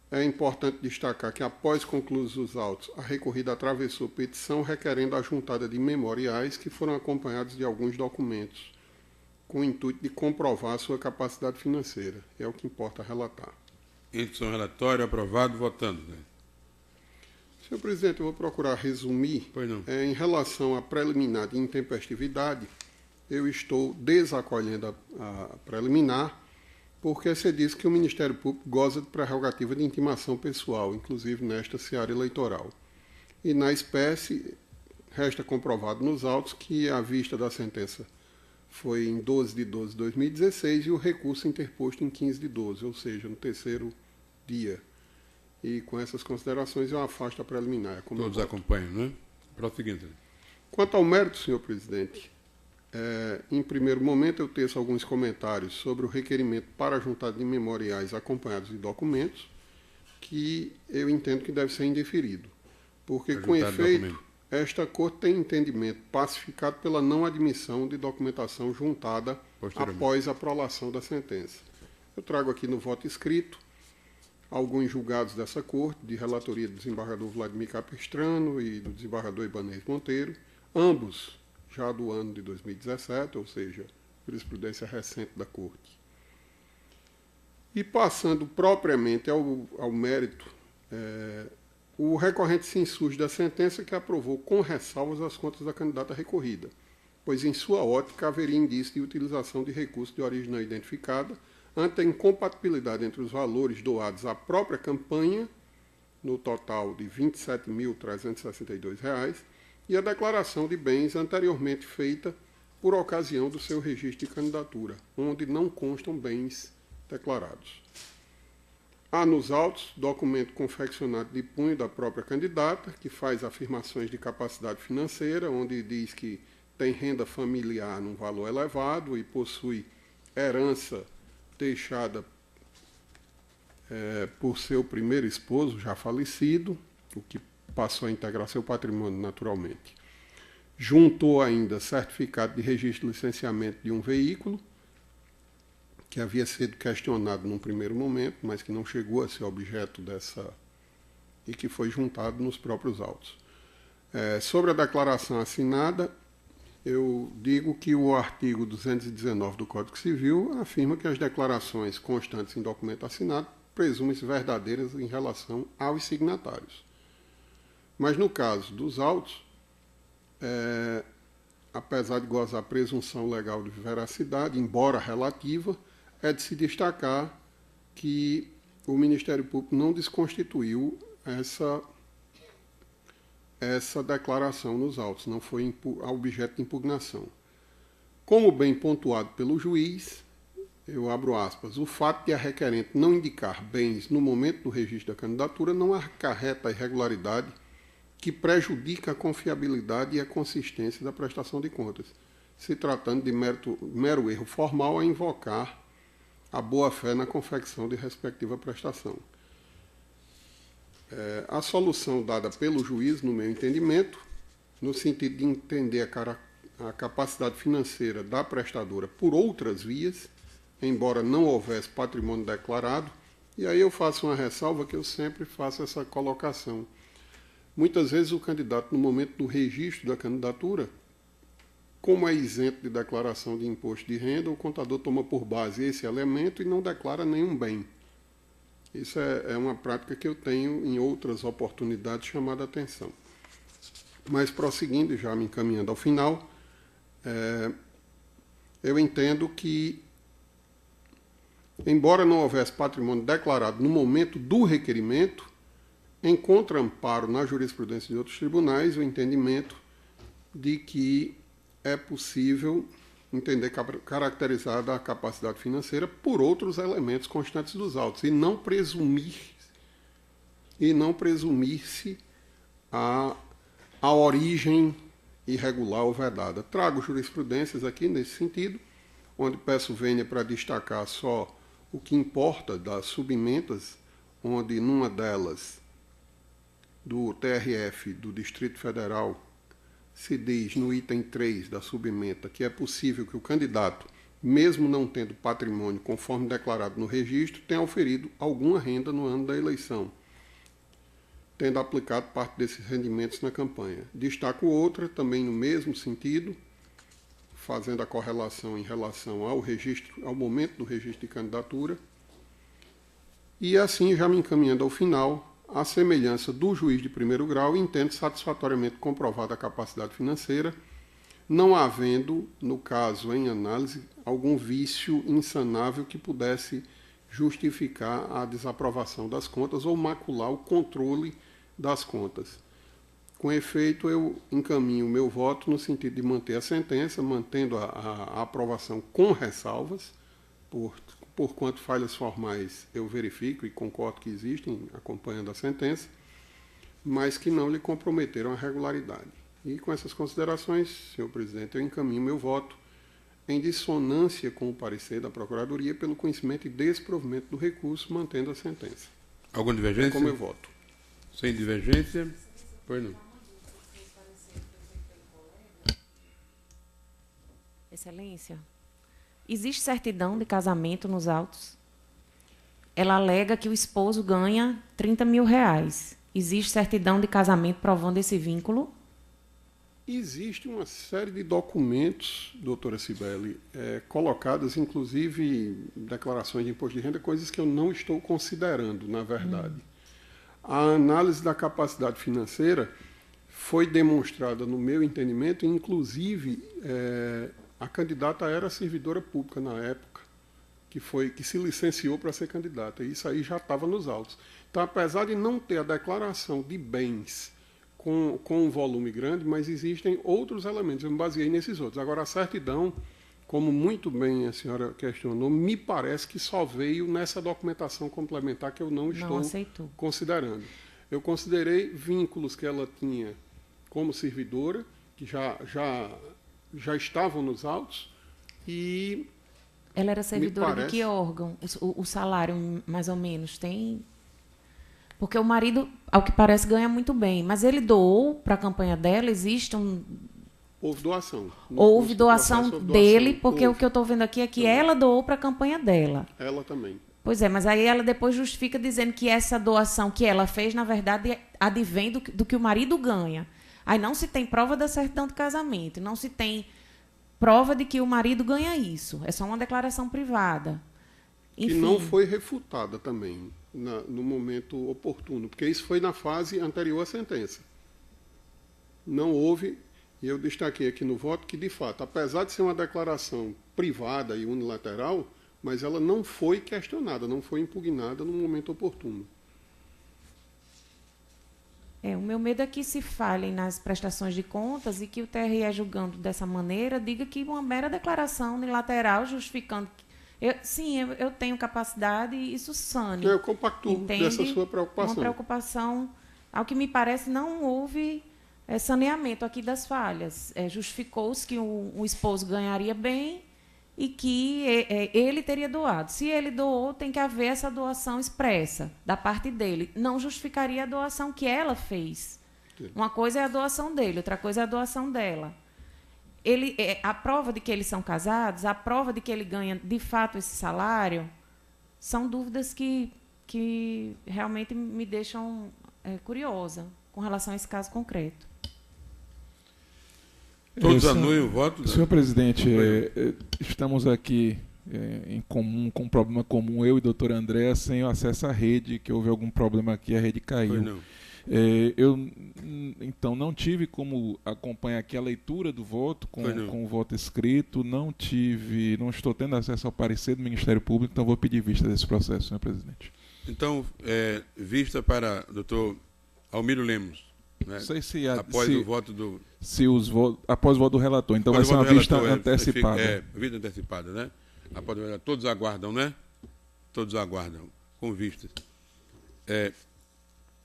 É importante destacar que, após concluídos os autos, a recorrida atravessou petição requerendo a juntada de memoriais que foram acompanhados de alguns documentos, com o intuito de comprovar a sua capacidade financeira. É o que importa relatar. Índice relatório aprovado, votando. Né? Senhor presidente, eu vou procurar resumir. Pois não. Em relação à preliminar de intempestividade, eu estou desacolhendo a preliminar, porque você disse que o Ministério Público goza de prerrogativa de intimação pessoal, inclusive nesta seara eleitoral. E na espécie, resta comprovado nos autos que a vista da sentença foi em 12 de 12 de 2016 e o recurso interposto em 15 de 12, ou seja, no terceiro dia. E com essas considerações eu afasto a preliminar. Todos acompanham, né? Prosseguindo. Quanto ao mérito, senhor presidente, em primeiro momento eu teço alguns comentários sobre o requerimento para a juntada de memoriais acompanhados de documentos, que eu entendo que deve ser indeferido, porque, com efeito, esta Corte tem entendimento pacificado pela não admissão de documentação juntada após a prolação da sentença. Eu trago aqui no voto escrito alguns julgados dessa Corte, de relatoria do desembargador Vladimir Capistrano e do desembargador Ibanez Monteiro, ambos já do ano de 2017, ou seja, jurisprudência recente da Corte. E passando propriamente ao mérito, o recorrente se insurge da sentença que aprovou com ressalvas as contas da candidata recorrida, pois em sua ótica haveria indício de utilização de recurso de origem não identificada ante a incompatibilidade entre os valores doados à própria campanha, no total de R$ 27.362, e a declaração de bens anteriormente feita por ocasião do seu registro de candidatura, onde não constam bens declarados. Há nos autos documento confeccionado de punho da própria candidata, que faz afirmações de capacidade financeira, onde diz que tem renda familiar num valor elevado e possui herança deixada por seu primeiro esposo, já falecido, o que passou a integrar seu patrimônio naturalmente. Juntou ainda certificado de registro de licenciamento de um veículo, que havia sido questionado num primeiro momento, mas que não chegou a ser objeto dessa, e que foi juntado nos próprios autos. Sobre a declaração assinada, eu digo que o artigo 219 do Código Civil afirma que as declarações constantes em documento assinado presumem-se verdadeiras em relação aos signatários. Mas no caso dos autos, apesar de gozar presunção legal de veracidade, embora relativa, é de se destacar que o Ministério Público não desconstituiu essa declaração nos autos, não foi objeto de impugnação. Como bem pontuado pelo juiz, eu abro aspas, o fato de a requerente não indicar bens no momento do registro da candidatura não acarreta a irregularidade que prejudica a confiabilidade e a consistência da prestação de contas, se tratando de mero erro formal a invocar a boa-fé na confecção de respectiva prestação. A solução dada pelo juiz, no meu entendimento, no sentido de entender a capacidade financeira da prestadora por outras vias, embora não houvesse patrimônio declarado, e aí eu faço uma ressalva que eu sempre faço essa colocação. Muitas vezes o candidato, no momento do registro da candidatura, como é isento de declaração de imposto de renda, o contador toma por base esse elemento e não declara nenhum bem. Isso é uma prática que eu tenho em outras oportunidades chamado a atenção. Mas prosseguindo, já me encaminhando ao final, eu entendo que, embora não houvesse patrimônio declarado no momento do requerimento, encontra amparo na jurisprudência de outros tribunais o entendimento de que é possível entender caracterizada a capacidade financeira por outros elementos constantes dos autos, e não presumir-se a origem irregular ou vedada. Trago jurisprudências aqui nesse sentido, onde peço vênia para destacar só o que importa das subementas, onde numa delas, do TRF do Distrito Federal, se diz no item 3 da subementa que é possível que o candidato, mesmo não tendo patrimônio conforme declarado no registro, tenha oferido alguma renda no ano da eleição, tendo aplicado parte desses rendimentos na campanha. Destaco outra, também no mesmo sentido, fazendo a correlação em relação ao registro, ao momento do registro de candidatura, e assim, já me encaminhando ao final, à semelhança do juiz de primeiro grau, entende satisfatoriamente comprovada a capacidade financeira, não havendo, no caso em análise, algum vício insanável que pudesse justificar a desaprovação das contas ou macular o controle das contas. Com efeito, eu encaminho o meu voto no sentido de manter a sentença, mantendo a aprovação com ressalvas, por quanto falhas formais eu verifico e concordo que existem, acompanhando a sentença, mas que não lhe comprometeram a regularidade. E com essas considerações, senhor presidente, eu encaminho meu voto em dissonância com o parecer da Procuradoria pelo conhecimento e desprovimento do recurso, mantendo a sentença. Alguma divergência? Como eu voto. Sem divergência? Pois não. Excelência, existe certidão de casamento nos autos? Ela alega que o esposo ganha 30 mil reais. Existe certidão de casamento provando esse vínculo? Existe uma série de documentos, doutora Cibele, colocadas, inclusive declarações de imposto de renda, coisas que eu não estou considerando, na verdade. A análise da capacidade financeira foi demonstrada, no meu entendimento, inclusive a candidata era servidora pública na época, que se licenciou para ser candidata. E isso aí já estava nos autos. Então, apesar de não ter a declaração de bens com um volume grande, mas existem outros elementos. Eu me baseei nesses outros. Agora, a certidão, como muito bem a senhora questionou, me parece que só veio nessa documentação complementar que eu não estou considerando. Eu considerei vínculos que ela tinha como servidora, que já estavam nos autos, e... Ela era servidora de que órgão? O salário, mais ou menos, tem... Porque o marido, ao que parece, ganha muito bem. Mas ele doou para a campanha dela? Existe um... Houve doação. Houve doação dele, porque o que eu estou vendo aqui é que ela doou para a campanha dela. Ela também. Pois é, mas aí ela depois justifica dizendo que essa doação que ela fez, na verdade, advém do que o marido ganha. Aí não se tem prova da certidão de casamento, não se tem prova de que o marido ganha isso. É só uma declaração privada. Enfim. Que não foi refutada também no momento oportuno, porque isso foi na fase anterior à sentença. Não houve, e eu destaquei aqui no voto que, de fato, apesar de ser uma declaração privada e unilateral, mas ela não foi questionada, não foi impugnada no momento oportuno. O meu medo é que se falhem nas prestações de contas e que o TRE, julgando dessa maneira, diga que uma mera declaração unilateral justificando... Eu tenho capacidade e isso sane. Eu compactuo dessa sua preocupação. Uma preocupação, ao que me parece, não houve saneamento aqui das falhas. Justificou-se que o esposo ganharia bem e que ele teria doado. Se ele doou, tem que haver essa doação expressa da parte dele. Não justificaria a doação que ela fez. Sim. Uma coisa é a doação dele, outra coisa é a doação dela. A prova de que eles são casados, a prova de que ele ganha, de fato, esse salário, são dúvidas que realmente me deixam curiosa com relação a esse caso concreto. Todos anuem o voto? Senhor presidente, estamos aqui em comum, com um problema comum, eu e o doutor André, sem o acesso à rede, que houve algum problema aqui, a rede caiu. Eu, então, não tive como acompanhar aqui a leitura do voto com o voto escrito, não estou tendo acesso ao parecer do Ministério Público, então vou pedir vista desse processo, senhor presidente. Então, vista para o doutor Almiro Lemos, né? Não sei se após o voto do... após o voto do relator, então vai ser uma vista antecipada. Vista antecipada, né? Após o relator, todos aguardam, né? Todos aguardam, com vistas.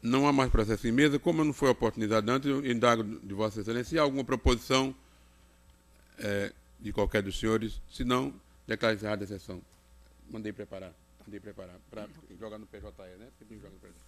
Não há mais processo em mesa. Como não foi a oportunidade antes, eu indago de Vossa Excelência se há alguma proposição de qualquer dos senhores. Se não, declaro encerrada a sessão. Mandei preparar para jogar no PJE, né? Porque joga no PJE.